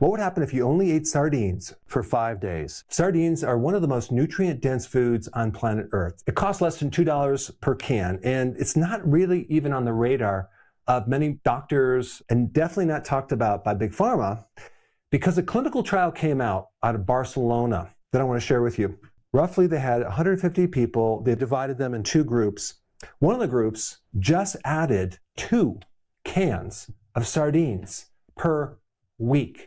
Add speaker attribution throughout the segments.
Speaker 1: What would happen if you only ate sardines for 5 days? Sardines are one of the most nutrient-dense foods on planet Earth. It costs less than $2 per can, and it's not really even on the radar of many doctors, and definitely not talked about by Big Pharma, because a clinical trial came out of Barcelona that I want to share with you. Roughly, they had 150 people. They divided them in two groups. One of the groups just added 2 cans of sardines per week,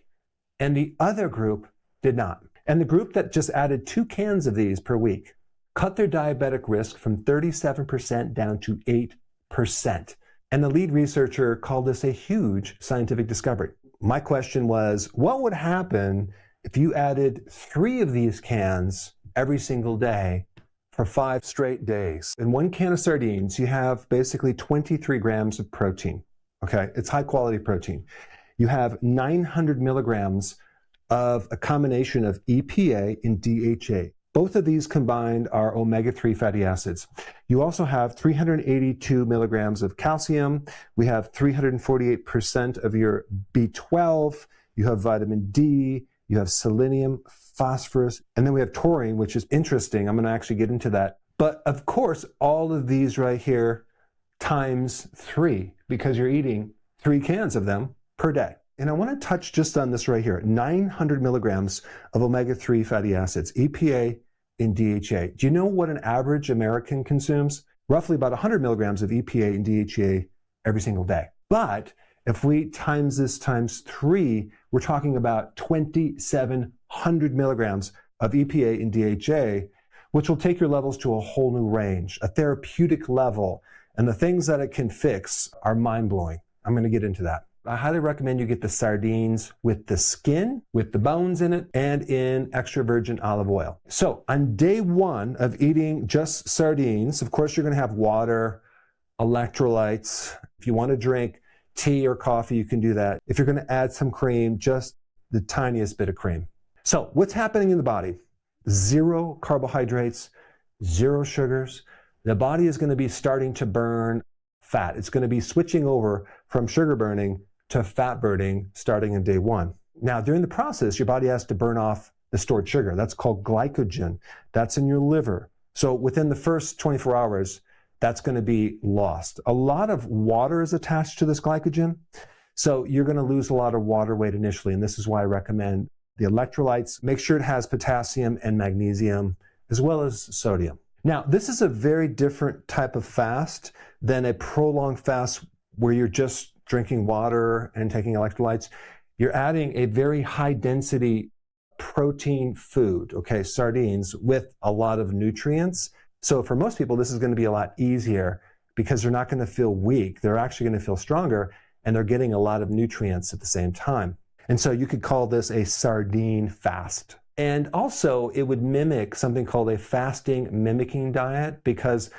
Speaker 1: and the other group did not. And the group that just added 2 cans of these per week cut their diabetic risk from 37% down to 8%. And the lead researcher called this a huge scientific discovery. My question was, what would happen if you added 3 of these cans every single day for 5 straight days? In 1 can of sardines, you have basically 23 grams of protein. Okay, it's high quality protein. You have 900 milligrams of a combination of EPA and DHA. Both of these combined are omega-3 fatty acids. You also have 382 milligrams of calcium. We have 348% of your B12. You have vitamin D. You have selenium, phosphorus, and then we have taurine, which is interesting. I'm going to actually get into that. But of course, all of these right here times 3, because you're eating 3 cans of them per day. And I want to touch just on this right here, 900 milligrams of omega-3 fatty acids, EPA and DHA. Do you know what an average American consumes? Roughly about 100 milligrams of EPA and DHA every single day. But if we times this times 3, we're talking about 2,700 milligrams of EPA and DHA, which will take your levels to a whole new range, a therapeutic level. And the things that it can fix are mind-blowing. I'm going to get into that. I highly recommend you get the sardines with the skin, with the bones in it, and in extra virgin olive oil. So on day 1 of eating just sardines, of course, you're going to have water, electrolytes. If you want to drink tea or coffee, you can do that. If you're going to add some cream, just the tiniest bit of cream. So what's happening in the body? 0 carbohydrates, 0 sugars. The body is going to be starting to burn fat. It's going to be switching over from sugar burning to fat burning starting in day 1. Now, during the process, your body has to burn off the stored sugar. That's called glycogen. That's in your liver. So within the first 24 hours, that's going to be lost. A lot of water is attached to this glycogen. So you're going to lose a lot of water weight initially. And this is why I recommend the electrolytes. Make sure it has potassium and magnesium, as well as sodium. Now, this is a very different type of fast than a prolonged fast where you're just drinking water and taking electrolytes. You're adding a very high density protein food, okay, sardines, with a lot of nutrients. So for most people, this is going to be a lot easier because they're not going to feel weak. They're actually going to feel stronger, and they're getting a lot of nutrients at the same time. And so you could call this a sardine fast. And also, it would mimic something called a fasting mimicking diet, because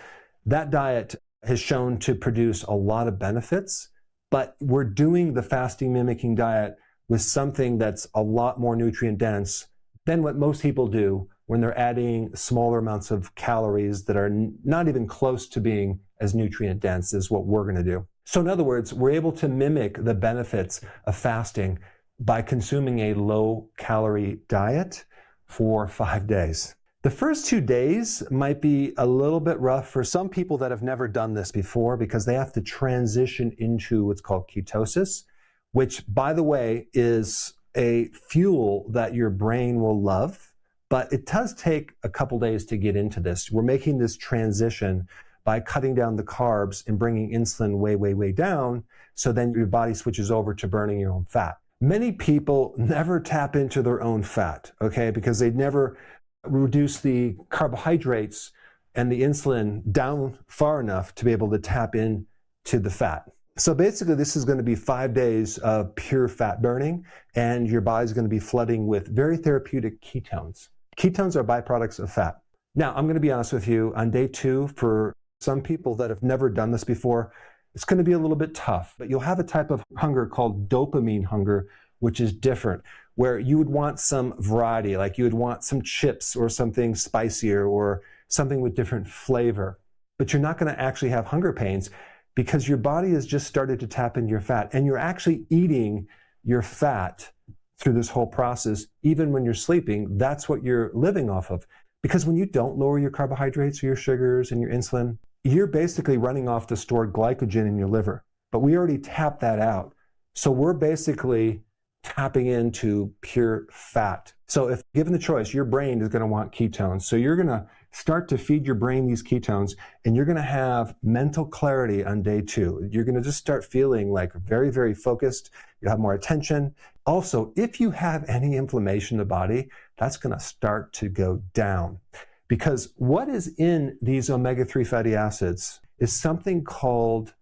Speaker 1: that diet has shown to produce a lot of benefits. But we're doing the fasting mimicking diet with something that's a lot more nutrient dense than what most people do when they're adding smaller amounts of calories that are not even close to being as nutrient dense as what we're going to do. So in other words, we're able to mimic the benefits of fasting by consuming a low calorie diet for 5 days. The first 2 days might be a little bit rough for some people that have never done this before, because they have to transition into what's called ketosis, which, by the way, is a fuel that your brain will love, but it does take a couple days to get into this. We're making this transition by cutting down the carbs and bringing insulin way, way, way down, so then your body switches over to burning your own fat. Many people never tap into their own fat, okay, because they never reduce the carbohydrates and the insulin down far enough to be able to tap into the fat. So basically, this is going to be 5 days of pure fat burning, and your body's going to be flooding with very therapeutic ketones. Ketones are byproducts of fat. Now, I'm going to be honest with you, on day 2, for some people that have never done this before, it's going to be a little bit tough, but you'll have a type of hunger called dopamine hunger, which is different, where you would want some variety, like you would want some chips or something spicier or something with different flavor. But you're not going to actually have hunger pains because your body has just started to tap into your fat, and you're actually eating your fat through this whole process. Even when you're sleeping, that's what you're living off of. Because when you don't lower your carbohydrates or your sugars and your insulin, you're basically running off the stored glycogen in your liver. But we already tapped that out. So we're basically tapping into pure fat. So if given the choice, your brain is going to want ketones. So you're going to start to feed your brain these ketones, and you're going to have mental clarity on day 2. You're going to just start feeling like very, very focused. You'll have more attention. Also, if you have any inflammation in the body, that's going to start to go down. Because what is in these omega-3 fatty acids is something called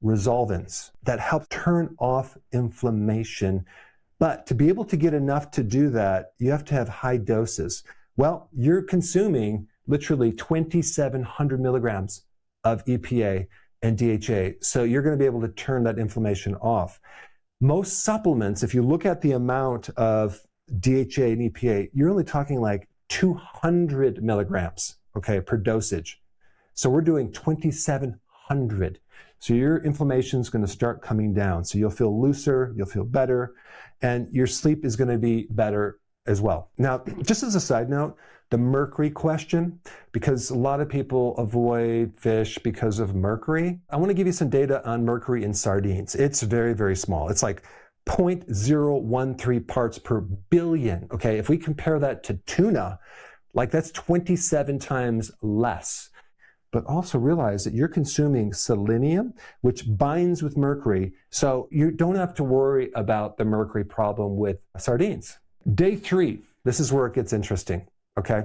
Speaker 1: resolvins that help turn off inflammation. But to be able to get enough to do that, you have to have high doses. Well, you're consuming literally 2,700 milligrams of EPA and DHA. So you're going to be able to turn that inflammation off. Most supplements, if you look at the amount of DHA and EPA, you're only talking like 200 milligrams, okay, per dosage. So we're doing 2,700. So your inflammation is going to start coming down. So you'll feel looser, you'll feel better, and your sleep is going to be better as well. Now, just as a side note, the mercury question, because a lot of people avoid fish because of mercury. I want to give you some data on mercury in sardines. It's very, very small. It's like 0.013 parts per billion. Okay, if we compare that to tuna, like that's 27 times less. But also realize that you're consuming selenium, which binds with mercury. So you don't have to worry about the mercury problem with sardines. Day 3, this is where it gets interesting, okay?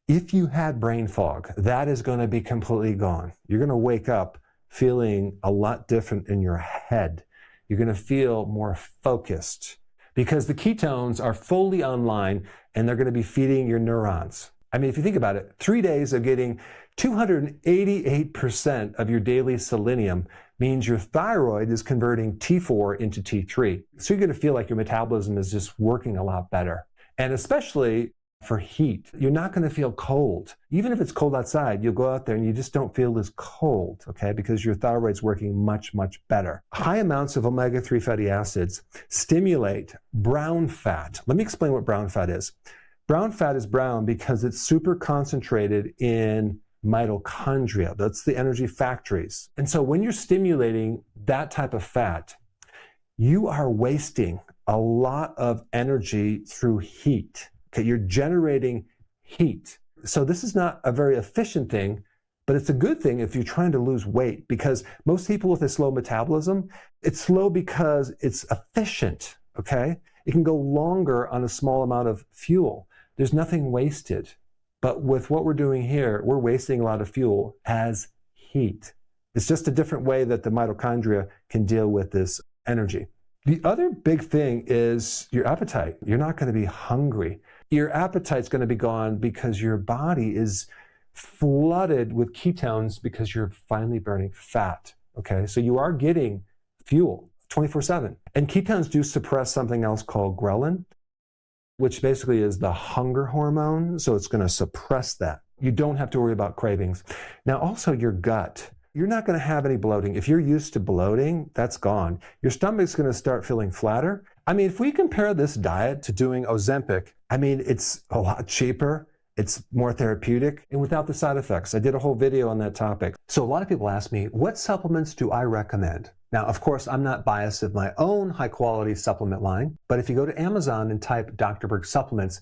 Speaker 1: If you had brain fog, that is going to be completely gone. You're going to wake up feeling a lot different in your head. You're going to feel more focused because the ketones are fully online and they're going to be feeding your neurons. I mean, if you think about it, 3 days of getting 288% of your daily selenium means your thyroid is converting T4 into T3. So you're going to feel like your metabolism is just working a lot better. And especially for heat, you're not going to feel cold. Even if it's cold outside, you'll go out there and you just don't feel as cold, okay? Because your thyroid's working much, much better. High amounts of omega-3 fatty acids stimulate brown fat. Let me explain what brown fat is. Brown fat is brown because it's super concentrated in mitochondria. That's the energy factories. And so when you're stimulating that type of fat, you are wasting a lot of energy through heat. Okay, you're generating heat. So this is not a very efficient thing, but it's a good thing if you're trying to lose weight, because most people with a slow metabolism, it's slow because it's efficient, okay? It can go longer on a small amount of fuel. There's nothing wasted. But with what we're doing here, we're wasting a lot of fuel as heat. It's just a different way that the mitochondria can deal with this energy. The other big thing is your appetite. You're not going to be hungry. Your appetite's going to be gone because your body is flooded with ketones because you're finally burning fat. Okay, so you are getting fuel 24/7. And ketones do suppress something else called ghrelin, which basically is the hunger hormone. So it's going to suppress that. You don't have to worry about cravings. Now, also your gut. You're not going to have any bloating. If you're used to bloating, that's gone. Your stomach's going to start feeling flatter. I mean, if we compare this diet to doing Ozempic, I mean, it's a lot cheaper. It's more therapeutic and without the side effects. I did a whole video on that topic. So a lot of people ask me, what supplements do I recommend? Now, of course, I'm not biased of my own high quality supplement line, but if you go to Amazon and type Dr. Berg supplements,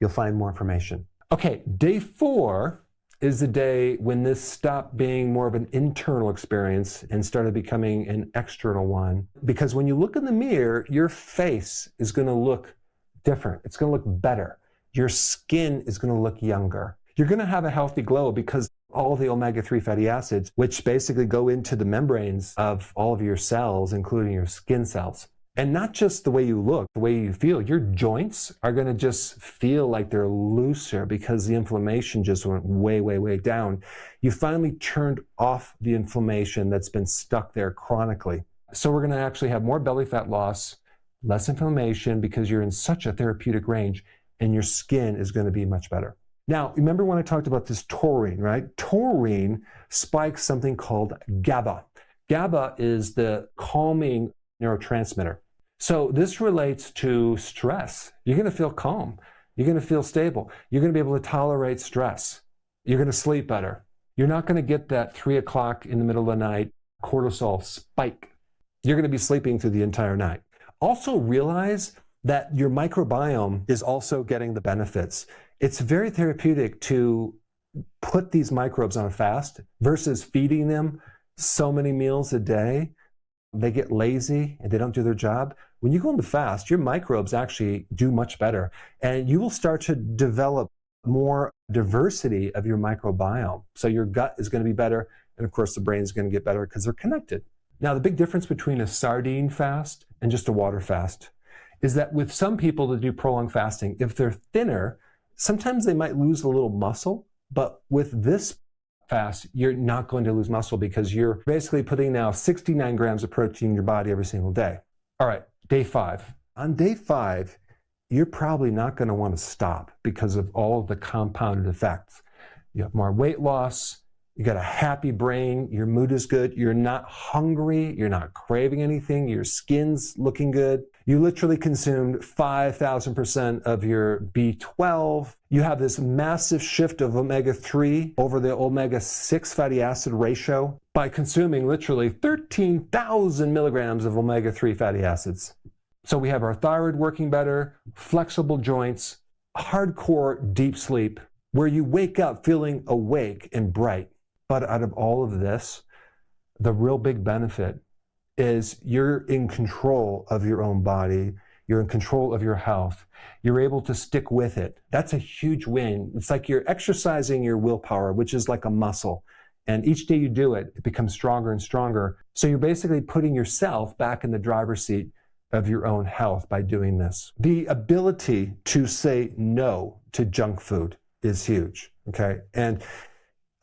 Speaker 1: you'll find more information. Okay, day 4 is the day when this stopped being more of an internal experience and started becoming an external one. Because when you look in the mirror, your face is going to look different. It's going to look better. Your skin is going to look younger. You're going to have a healthy glow because all the omega-3 fatty acids, which basically go into the membranes of all of your cells, including your skin cells. And not just the way you look, the way you feel. Your joints are going to just feel like they're looser because the inflammation just went way, way, way down. You finally turned off the inflammation that's been stuck there chronically. So we're going to actually have more belly fat loss, less inflammation because you're in such a therapeutic range and your skin is going to be much better. Now, remember when I talked about this taurine, right? Taurine spikes something called GABA. GABA is the calming neurotransmitter. So this relates to stress. You're going to feel calm. You're going to feel stable. You're going to be able to tolerate stress. You're going to sleep better. You're not going to get that 3 o'clock in the middle of the night cortisol spike. You're going to be sleeping through the entire night. Also realize that your microbiome is also getting the benefits. It's very therapeutic to put these microbes on a fast versus feeding them so many meals a day. They get lazy and they don't do their job. When you go into fast, your microbes actually do much better, and you will start to develop more diversity of your microbiome. So your gut is going to be better, and of course the brain is going to get better because they're connected. Now, the big difference between a sardine fast and just a water fast is that with some people that do prolonged fasting, if they're thinner, sometimes they might lose a little muscle, but with this fast, you're not going to lose muscle because you're basically putting now 69 grams of protein in your body every single day. All right, day 5. On day 5, you're probably not going to want to stop because of all of the compounded effects. You have more weight loss, you got a happy brain, your mood is good, you're not hungry, you're not craving anything, your skin's looking good. You literally consumed 5,000% of your B12. You have this massive shift of omega-3 over the omega-6 fatty acid ratio by consuming literally 13,000 milligrams of omega-3 fatty acids. So we have our thyroid working better, flexible joints, hardcore deep sleep, where you wake up feeling awake and bright. But out of all of this, the real big benefit is you're in control of your own body. You're in control of your health. You're able to stick with it. That's a huge win. It's like you're exercising your willpower, which is like a muscle. And each day you do it, it becomes stronger and stronger. So you're basically putting yourself back in the driver's seat of your own health by doing this. The ability to say no to junk food is huge, okay? And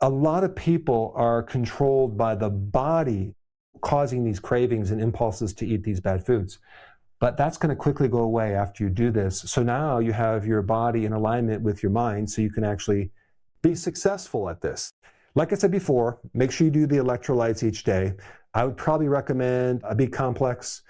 Speaker 1: a lot of people are controlled by the body causing these cravings and impulses to eat these bad foods. But that's going to quickly go away after you do this. So now you have your body in alignment with your mind so you can actually be successful at this. Like I said before, make sure you do the electrolytes each day. I would probably recommend a B complex.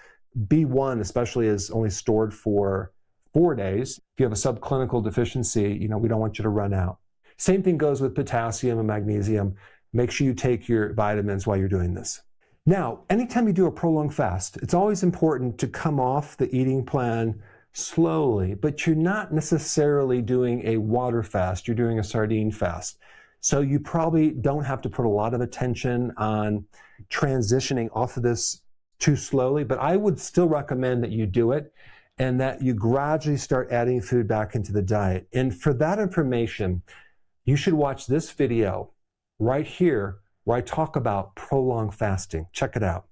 Speaker 1: B1 especially is only stored for 4 days. If you have a subclinical deficiency, we don't want you to run out. Same thing goes with potassium and magnesium. Make sure you take your vitamins while you're doing this. Now, anytime you do a prolonged fast, it's always important to come off the eating plan slowly, but you're not necessarily doing a water fast, you're doing a sardine fast. So you probably don't have to put a lot of attention on transitioning off of this too slowly, but I would still recommend that you do it and that you gradually start adding food back into the diet. And for that information, you should watch this video right here where I talk about prolonged fasting. Check it out.